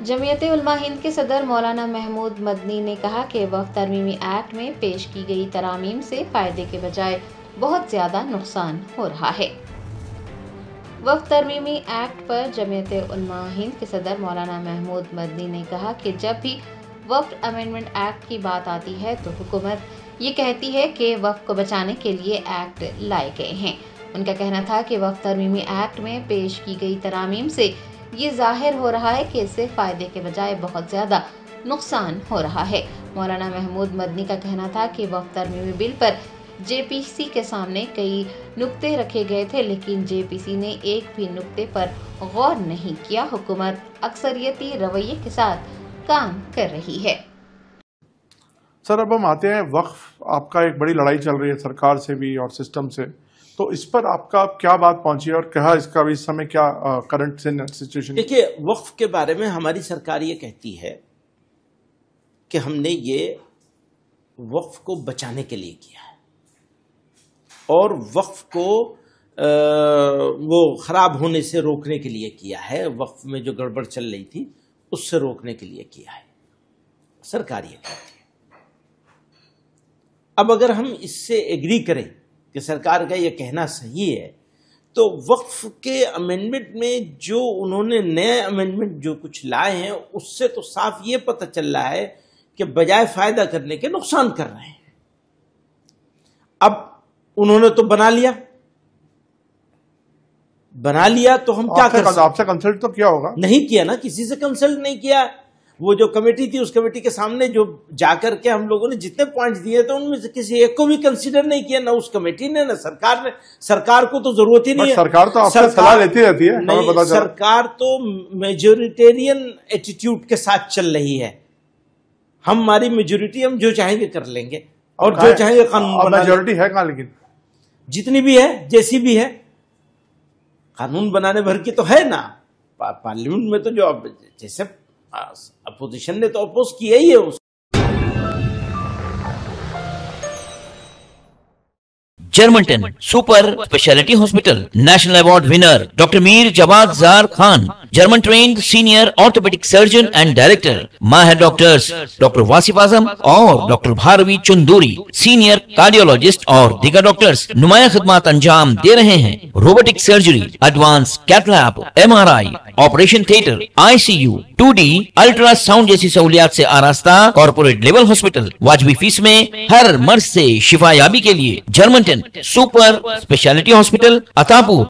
जमीयत उलमा हिंद के सदर मौलाना महमूद मदनी ने कहा कि वक्फ तरमीमी एक्ट में पेश की गई तरामीम से फ़ायदे के बजाय बहुत ज़्यादा नुकसान हो रहा है। वक्फ तरमीमी एक्ट पर जमीयत उलमा हिंद के सदर मौलाना महमूद मदनी ने कहा कि जब भी वक्फ अमेंडमेंट एक्ट की बात आती है तो हुकूमत ये कहती है कि वक्फ को बचाने के लिए एक्ट लाए गए हैं। उनका कहना था कि वक्फ तरमीमी एक्ट में पेश की गई तरामीम से ये जाहिर हो रहा है कि इससे फ़ायदे के बजाय बहुत ज़्यादा नुकसान हो रहा है। मौलाना महमूद मदनी का कहना था कि वक्फ तरमीमी बिल पर जेपीसी के सामने कई नुक्ते रखे गए थे, लेकिन जेपीसी ने एक भी नुक्ते पर गौर नहीं किया। हुकूमत अक्सरियती रवैये के साथ काम कर रही है। सर, अब हम आते हैं वक्फ, आपका एक बड़ी लड़ाई चल रही है सरकार से भी और सिस्टम से, तो इस पर आपका क्या बात पहुंची है और क्या इसका भी इस समय क्या करंट सिचुएशन? देखिए, वक्फ के बारे में हमारी सरकार ये कहती है कि हमने ये वक्फ को बचाने के लिए किया है और वक्फ को वो खराब होने से रोकने के लिए किया है। वक्फ में जो गड़बड़ चल रही थी उससे रोकने के लिए किया है, सरकार ये कहती है। अब अगर हम इससे एग्री करें कि सरकार का ये कहना सही है, तो वक्फ के अमेंडमेंट में जो उन्होंने नए अमेंडमेंट जो कुछ लाए हैं उससे तो साफ ये पता चल रहा है कि बजाय फायदा करने के नुकसान कर रहे हैं। अब उन्होंने तो बना लिया तो हम क्या कर सकते? आपसे कंसल्ट तो किया होगा? नहीं किया ना, किसी से कंसल्ट नहीं किया। वो जो कमेटी थी उस कमेटी के सामने जो जाकर के हम लोगों ने जितने पॉइंट्स दिए थे उनमें से किसी एक को भी कंसीडर नहीं किया, ना उस कमेटी ने ना सरकार ने। सरकार को तो जरूरत ही नहीं है, सरकार तो आपसे सलाह लेती रहती है। नहीं, सरकार तो मेजोरिटेरियन एटीट्यूड के साथ चल रही है। हमारी मेजोरिटी, हम जो चाहेंगे कर लेंगे और जो चाहेंगे कानून। मेजोरिटी है कहाँ? लेकिन जितनी भी है, जैसी भी है, कानून बनाने भर की तो है ना। पार्लियामेंट में तो जो जैसे अपोजिशन ने तो अपोज किया ही है उसको। Germanten super speciality hospital, national award winner doctor Mir Jawad Zar Khan, German trained senior orthopaedic surgeon and director. माहिर डॉक्टर्स डॉक्टर वासिफ आजम और doctor Bharavi Chunduri, senior cardiologist और दीगर डॉक्टर्स नुमाया खिदमत अंजाम दे रहे हैं। Robotic surgery, advance cath lab, MRI, operation theatre, ICU, 2D ultrasound जैसी सहूलियात से आरास्ता कॉर्पोरेट लेवल हॉस्पिटल। वाजबी फीस में हर मर्ज से शिफायाबी के लिए Germanton super speciality hospital, Attapur.